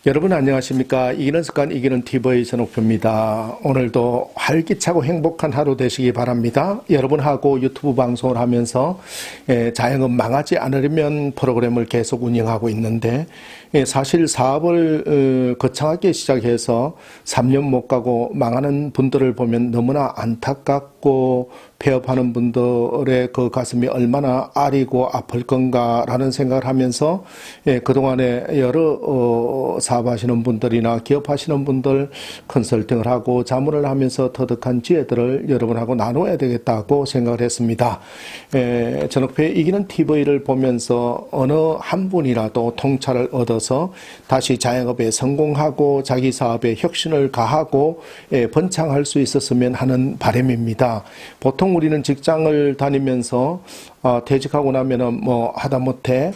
여러분 안녕하십니까? 이기는 습관 이기는 TV 전옥표입니다. 오늘도 활기차고 행복한 하루 되시기 바랍니다. 여러분하고 유튜브 방송을 하면서 자영업 망하지 않으려면 프로그램을 계속 운영하고 있는데 사실 사업을 거창하게 시작해서 3년 못 가고 망하는 분들을 보면 너무나 안타깝고 폐업하는 분들의 그 가슴이 얼마나 아리고 아플 건가라는 생각을 하면서 그동안에 여러 사업하시는 분들이나 기업하시는 분들 컨설팅을 하고 자문을 하면서 터득한 지혜들을 여러분하고 나눠야 되겠다고 생각을 했습니다. 전옥표의 이기는 TV를 보면서 어느 한 분이라도 통찰을 얻어서 다시 자영업에 성공하고 자기 사업에 혁신을 가하고 번창할 수 있었으면 하는 바람입니다. 보통 우리는 직장을 다니면서 퇴직하고 나면은 뭐 하다못해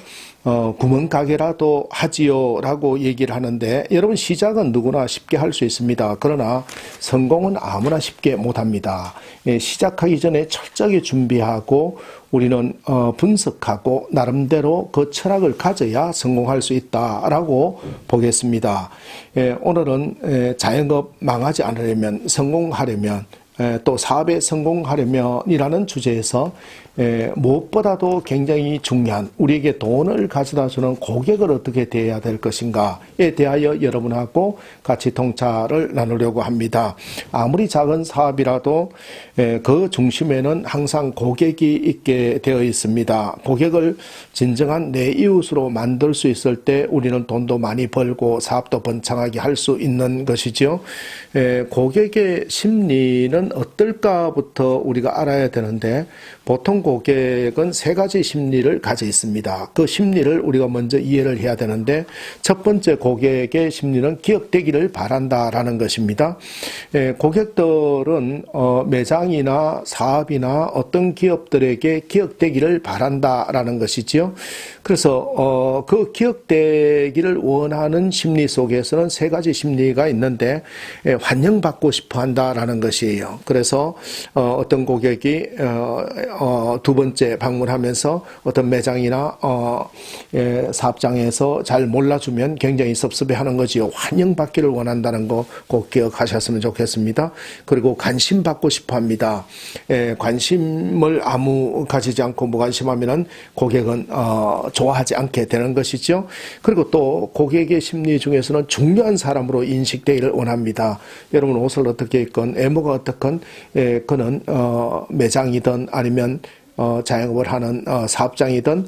구멍가게라도 하지요 라고 얘기를 하는데 여러분 시작은 누구나 쉽게 할 수 있습니다. 그러나 성공은 아무나 쉽게 못합니다. 시작하기 전에 철저하게 준비하고 우리는 분석하고 나름대로 그 철학을 가져야 성공할 수 있다라고 보겠습니다. 오늘은 자영업 망하지 않으려면 성공하려면 또 사업에 성공하려면이라는 주제에서 무엇보다도 굉장히 중요한 우리에게 돈을 가져다주는 고객을 어떻게 대해야 될 것인가에 대하여 여러분하고 같이 통찰을 나누려고 합니다. 아무리 작은 사업이라도 그 중심에는 항상 고객이 있게 되어 있습니다. 고객을 진정한 내 이웃으로 만들 수 있을 때 우리는 돈도 많이 벌고 사업도 번창하게 할 수 있는 것이죠. 고객의 심리는 어떨까부터 우리가 알아야 되는데 보통 고객은 세 가지 심리를 가지고 있습니다. 그 심리를 우리가 먼저 이해를 해야 되는데 첫 번째 고객의 심리는 기억되기를 바란다라는 것입니다. 고객들은 매장이나 사업이나 어떤 기업들에게 기억되기를 바란다라는 것이지요. 그래서 그 기억되기를 원하는 심리 속에서는 세 가지 심리가 있는데 환영받고 싶어 한다라는 것이에요. 그래서 어떤 고객이 두 번째 방문하면서 어떤 매장이나 사업장에서 잘 몰라주면 굉장히 섭섭해하는 거지요. 환영받기를 원한다는 거 꼭 기억하셨으면 좋겠습니다. 그리고 관심받고 싶어합니다. 관심을 아무 가지지 않고 무관심하면은 고객은 좋아하지 않게 되는 것이죠. 그리고 또 고객의 심리 중에서는 중요한 사람으로 인식되기를 원합니다. 여러분 옷을 어떻게 입건 외모가 어떻건 그는 매장이든 아니면 자영업을 하는 사업장이든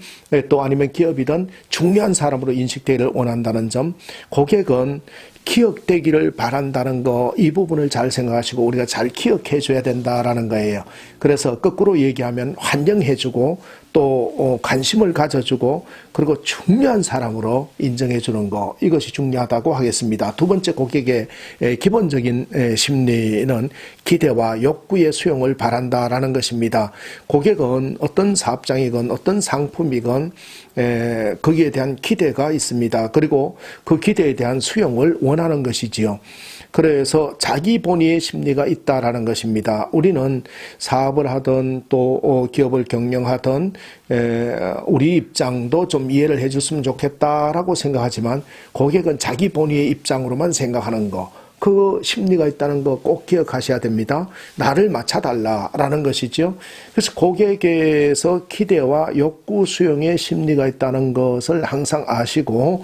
또 아니면 기업이든 중요한 사람으로 인식되기를 원한다는 점, 고객은 기억되기를 바란다는 거, 이 부분을 잘 생각하시고 우리가 잘 기억해 줘야 된다라는 거예요. 그래서 거꾸로 얘기하면 환영해 주고 또 관심을 가져주고 그리고 중요한 사람으로 인정해 주는 거, 이것이 중요하다고 하겠습니다. 두 번째 고객의 기본적인 심리는 기대와 욕구의 수용을 바란다라는 것입니다. 고객은 어떤 사업장이건 어떤 상품이건 거기에 대한 기대가 있습니다. 그리고 그 기대에 대한 수용을 원하는 것이지요. 그래서 자기 본위의 심리가 있다라는 것입니다. 우리는 사업을 하든 또 기업을 경영하든 우리 입장도 좀 이해를 해줬으면 좋겠다라고 생각하지만 고객은 자기 본위의 입장으로만 생각하는 거, 그 심리가 있다는 거 꼭 기억하셔야 됩니다. 나를 맞춰달라라는 것이죠. 그래서 고객에서 기대와 욕구 수용의 심리가 있다는 것을 항상 아시고,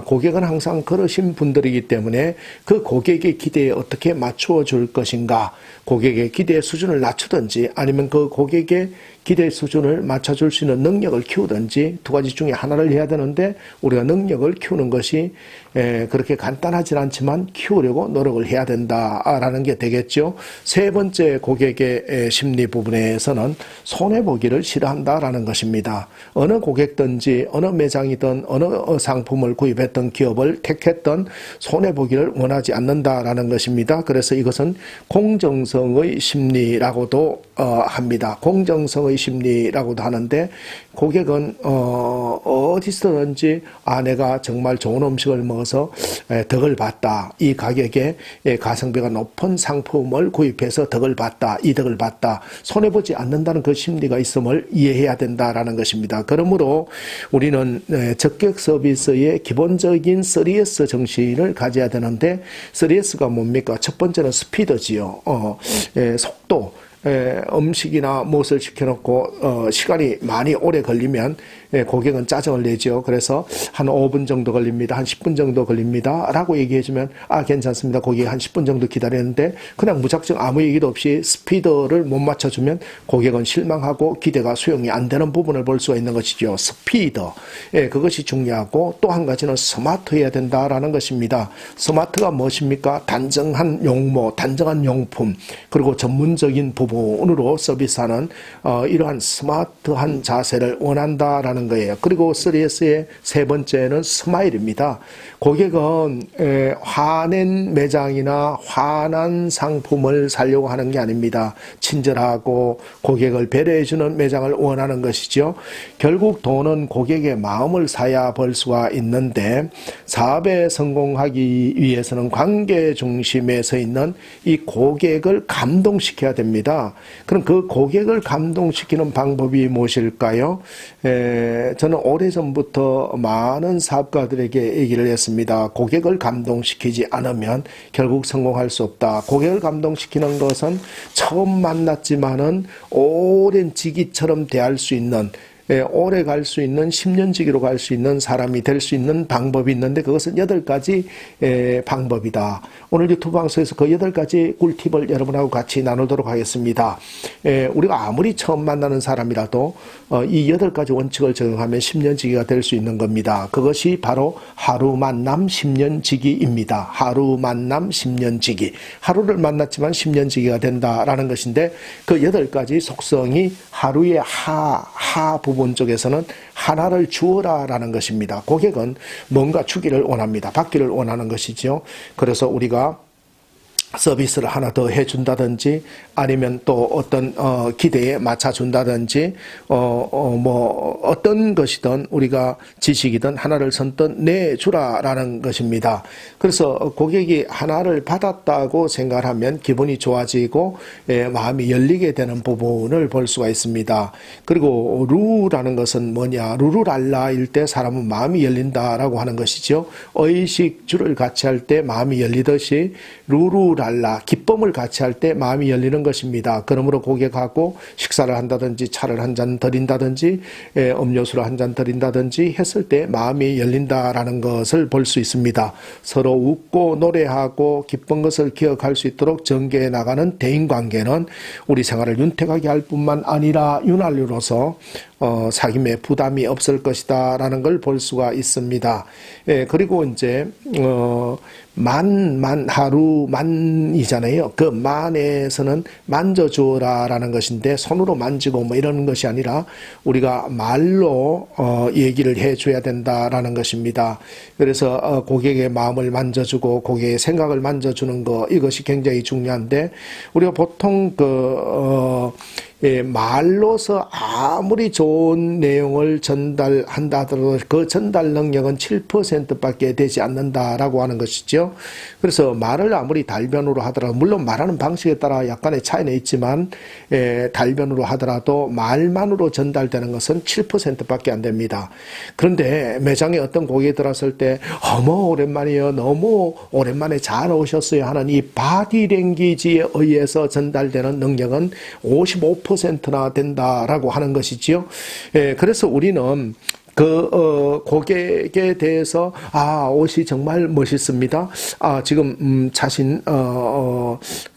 고객은 항상 그러신 분들이기 때문에 그 고객의 기대에 어떻게 맞추어 줄 것인가, 고객의 기대 수준을 낮추든지 아니면 그 고객의 기대 수준을 맞춰줄 수 있는 능력을 키우든지 두 가지 중에 하나를 해야 되는데 우리가 능력을 키우는 것이 그렇게 간단하진 않지만 키우려고 노력을 해야 된다라는 게 되겠죠. 세 번째 고객의 심리 부분에서는 손해보기를 싫어한다라는 것입니다. 어느 고객든지 어느 매장이든 어느 상품을 구입했던 기업을 택했던 손해보기를 원하지 않는다라는 것입니다. 그래서 이것은 공정성의 심리라고도 합니다. 공정성의 사랑의 심리라고도 하는데, 고객은 어디서든지 내가 정말 좋은 음식을 먹어서 덕을 봤다, 이 가격에 가성비가 높은 상품을 구입해서 덕을 봤다, 이 덕을 봤다, 손해보지 않는다는 그 심리가 있음을 이해해야 된다라는 것입니다. 그러므로 우리는 적격 서비스의 기본적인 3S 정신을 가져야 되는데, 3S가 뭡니까? 첫 번째는 스피드지요. 속도. 음식이나 무엇을 시켜놓고 시간이 많이 오래 걸리면 고객은 짜증을 내죠. 그래서 한 5분 정도 걸립니다, 한 10분 정도 걸립니다 라고 얘기해주면 괜찮습니다, 고객이 한 10분 정도 기다리는데, 그냥 무작정 아무 얘기도 없이 스피드를 못 맞춰주면 고객은 실망하고 기대가 수용이 안 되는 부분을 볼 수가 있는 것이죠. 스피드, 그것이 중요하고, 또 한 가지는 스마트해야 된다라는 것입니다. 스마트가 무엇입니까? 단정한 용모, 단정한 용품, 그리고 전문적인 부분으로 서비스하는 이러한 스마트한 자세를 원한다라는 거예요. 그리고 3S의 세 번째는 스마일입니다. 고객은 화낸 매장이나 화난 상품을 사려고 하는 게 아닙니다. 친절하고 고객을 배려해주는 매장을 원하는 것이죠. 결국 돈은 고객의 마음을 사야 벌 수가 있는데, 사업에 성공하기 위해서는 관계 중심에 서 있는 이 고객을 감동시켜야 됩니다. 그럼 그 고객을 감동시키는 방법이 무엇일까요? 저는 오래전부터 많은 사업가들에게 얘기를 했습니다. 고객을 감동시키지 않으면 결국 성공할 수 없다. 고객을 감동시키는 것은 처음 만났지만은 오랜 지기처럼 대할 수 있는, 오래 갈 수 있는, 10년지기로 갈 수 있는 사람이 될 수 있는 방법이 있는데, 그것은 8가지 방법이다. 오늘 유튜브 방송에서 그 8가지 꿀팁을 여러분하고 같이 나누도록 하겠습니다. 우리가 아무리 처음 만나는 사람이라도 이 8가지 원칙을 적용하면 10년지기가 될 수 있는 겁니다. 그것이 바로 하루 만남 10년지기입니다. 하루 만남 10년지기. 하루를 만났지만 10년지기가 된다라는 것인데, 그 8가지 속성이 하루의 하 부분 쪽에서는 하나를 주어라 라는 것입니다. 고객은 뭔가 주기를 원합니다. 받기를 원하는 것이죠. 그래서 우리가 서비스를 하나 더 해준다든지, 아니면 또 어떤 기대에 맞춰준다든지, 뭐 어떤 것이든 우리가 지식이든 하나를 선뜻 내주라라는 것입니다. 그래서 고객이 하나를 받았다고 생각하면 기분이 좋아지고 마음이 열리게 되는 부분을 볼 수가 있습니다. 그리고 루라는 것은 뭐냐? 루루랄라일 때 사람은 마음이 열린다라고 하는 것이죠. 의식주를 같이 할 때 마음이 열리듯이 루루랄라, 기쁨을 같이 할 때 마음이 열리는 것입니다. 그러므로 고객하고 식사를 한다든지, 차를 한 잔 드린다든지, 음료수를 한 잔 드린다든지 했을 때 마음이 열린다라는 것을 볼 수 있습니다. 서로 웃고 노래하고 기쁜 것을 기억할 수 있도록 전개해 나가는 대인관계는 우리 생활을 윤택하게 할 뿐만 아니라 윤활유로서 사귐에 부담이 없을 것이다 라는 걸 볼 수가 있습니다. 그리고 이제 하루 만이잖아요. 그 만에서는 만져주어라 라는 것인데, 손으로 만지고 뭐 이러는 것이 아니라 우리가 말로 얘기를 해줘야 된다라는 것입니다. 그래서 고객의 마음을 만져주고 고객의 생각을 만져주는 거, 이것이 굉장히 중요한데, 우리가 보통 말로서 아무리 좋은 내용을 전달한다 하더라도 그 전달 능력은 7%밖에 되지 않는다라고 하는 것이죠. 그래서 말을 아무리 달변으로 하더라도, 물론 말하는 방식에 따라 약간의 차이는 있지만 달변으로 하더라도 말만으로 전달되는 것은 7%밖에 안 됩니다. 그런데 매장에 어떤 고객이 들어왔을 때 어머 오랜만이에요, 너무 오랜만에 잘 오셨어요 하는 이 바디랭귀지에 의해서 전달되는 능력은 55%나 된다라고 하는 것이지요. 그래서 우리는 고객에 대해서 옷이 정말 멋있습니다. 지금 자신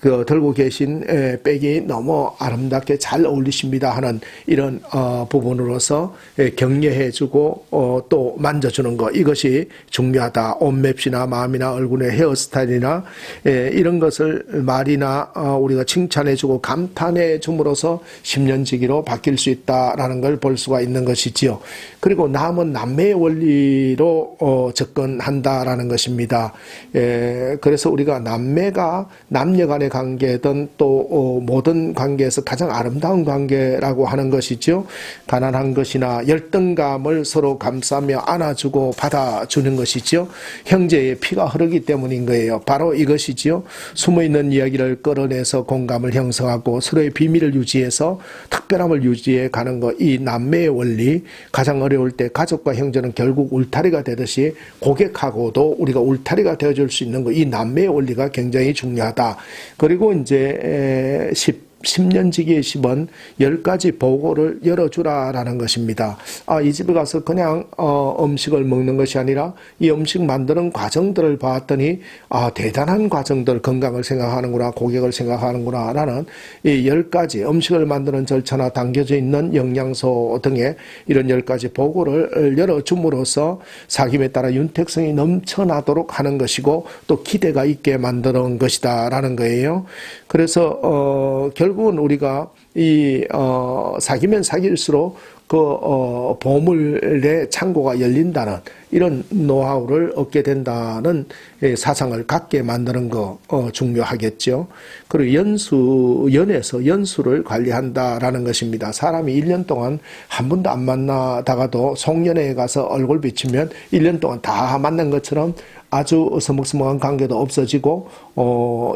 들고 계신 백이 너무 아름답게 잘 어울리십니다 하는 이런 부분으로서 격려해주고 또 만져주는 것, 이것이 중요하다. 옷맵시나 마음이나 얼굴의 헤어스타일이나 이런 것을 말이나 우리가 칭찬해주고 감탄해줌으로써 10년지기로 바뀔 수 있다라는 걸 볼 수가 있는 것이지요. 그리고 남은 남매의 원리로 접근한다라는 것입니다. 그래서 우리가 남매가 남녀 간의 관계든 또 모든 관계에서 가장 아름다운 관계라고 하는 것이죠. 가난한 것이나 열등감을 서로 감싸며 안아주고 받아주는 것이죠. 형제의 피가 흐르기 때문인 거예요. 바로 이것이지요. 숨어있는 이야기를 끌어내서 공감을 형성하고 서로의 비밀을 유지해서 특별함을 유지해 가는 것, 이 남매의 원리, 가장 어려울 때 가족과 형제는 결국 울타리가 되듯이 고객하고도 우리가 울타리가 되어줄 수 있는 것, 이 남매의 원리가 굉장히 중요하다. 그리고 이제 10년지기의 10은 10가지 보고를 열어주라라는 것입니다. 이 집에 가서 그냥 음식을 먹는 것이 아니라 이 음식 만드는 과정들을 봤더니 대단한 과정들, 건강을 생각하는구나, 고객을 생각하는구나 라는 이 10가지 음식을 만드는 절차나 담겨져 있는 영양소 등의 이런 10가지 보고를 열어줌으로써 사귐에 따라 윤택성이 넘쳐나도록 하는 것이고 또 기대가 있게 만드는 것이다 라는 거예요. 그래서 결국은 우리가 사귀면 사귈수록 보물의 창고가 열린다는 이런 노하우를 얻게 된다는 사상을 갖게 만드는 거 중요하겠죠. 그리고 연에서 연수를 관리한다라는 것입니다. 사람이 1년 동안 한 번도 안 만나다가도 송년회에 가서 얼굴 비치면 1년 동안 다 만난 것처럼 아주 서먹서먹한 관계도 없어지고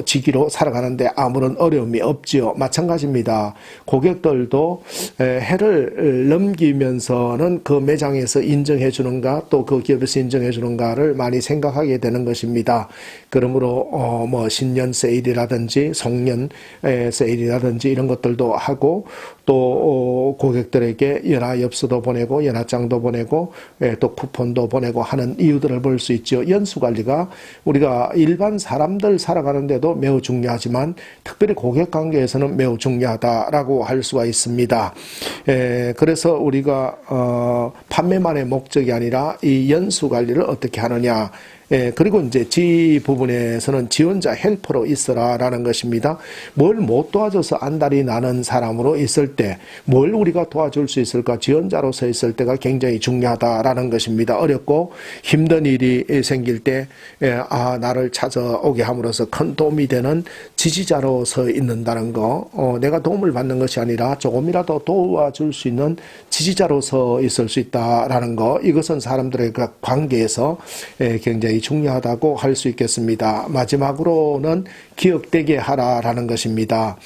지기로 살아가는데 아무런 어려움이 없지요. 마찬가지입니다. 고객들도 해를 넘기면서는 그 매장에서 인정해 주는가 또 그 기업에서 인정해 주는가를 많이 생각하게 되는 것입니다. 그러므로 신년 세일이라든지 송년 세일이라든지 이런 것들도 하고 또 고객들에게 연화엽서도 보내고 연화장도 보내고 또 쿠폰도 보내고 하는 이유들을 볼 수 있죠. 연수관리가 우리가 일반 사람들 살아가는데도 매우 중요하지만 특별히 고객관계에서는 매우 중요하다라고 할 수가 있습니다. 그래서 우리가 판매만의 목적이 아니라 이 연수관리를 어떻게 하느냐, 그리고 이제 지 부분에서는 지원자 헬퍼로 있어라라는 것입니다. 뭘 못 도와줘서 안달이 나는 사람으로 있을 때 뭘 우리가 도와줄 수 있을까, 지원자로서 있을 때가 굉장히 중요하다라는 것입니다. 어렵고 힘든 일이 생길 때 나를 찾아오게 함으로써 큰 도움이 되는 지지자로서 있는다는 거, 내가 도움을 받는 것이 아니라 조금이라도 도와줄 수 있는 지지자로서 있을 수 있다라는 거, 이것은 사람들의 그 관계에서 굉장히 중요하다고 할 수 있겠습니다. 마지막으로는 기억되게 하라라는 것입니다.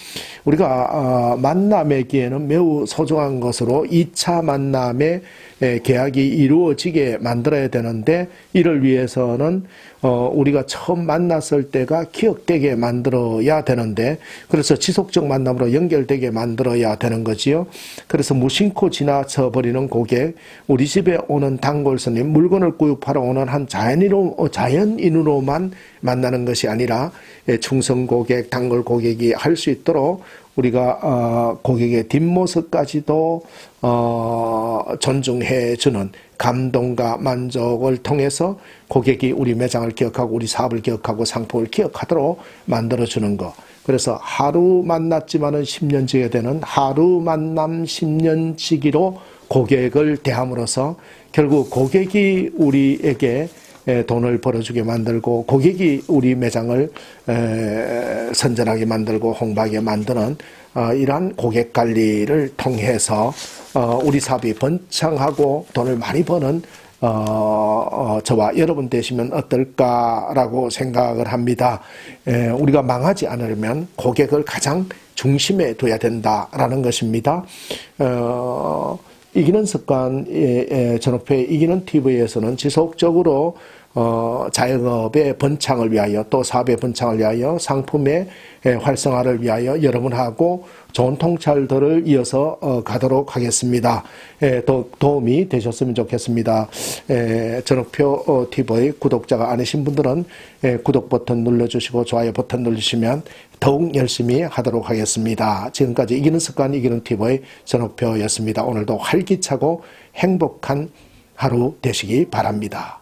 우리가 만남의 기회는 매우 소중한 것으로 2차 만남의 계약이 이루어지게 만들어야 되는데 이를 위해서는 우리가 처음 만났을 때가 기억되게 만들어야 되는데, 그래서 지속적 만남으로 연결되게 만들어야 되는 거지요. 그래서 무심코 지나쳐 버리는 고객, 우리 집에 오는 단골 손님, 물건을 구입하러 오는 한 자연인으로만 만나는 것이 아니라 충성 고객, 단골 고객이 할 수 있도록 우리가 고객의 뒷모습까지도 존중해 주는 감동과 만족을 통해서 고객이 우리 매장을 기억하고 우리 사업을 기억하고 상품을 기억하도록 만들어주는 것. 그래서 하루 만났지만은 10년 지게 되는 하루 만남 10년 지기로 고객을 대함으로써 결국 고객이 우리에게 돈을 벌어주게 만들고 고객이 우리 매장을 선전하게 만들고 홍보하게 만드는 이러한 고객 관리를 통해서 우리 사업이 번창하고 돈을 많이 버는 저와 여러분 되시면 어떨까라고 생각을 합니다. 우리가 망하지 않으려면 고객을 가장 중심에 둬야 된다라는 것입니다. 이기는 습관 전업회 이기는 TV에서는 지속적으로 자영업의 번창을 위하여 또 사업의 번창을 위하여 상품의 활성화를 위하여 여러분하고 좋은 통찰들을 이어서 가도록 하겠습니다. 도움이 되셨으면 좋겠습니다. 전업표 TV 구독자가 아니신 분들은 구독 버튼 눌러주시고 좋아요 버튼 누르시면 더욱 열심히 하도록 하겠습니다. 지금까지 이기는 습관 이기는 TV의 전업표였습니다. 오늘도 활기차고 행복한 하루 되시기 바랍니다.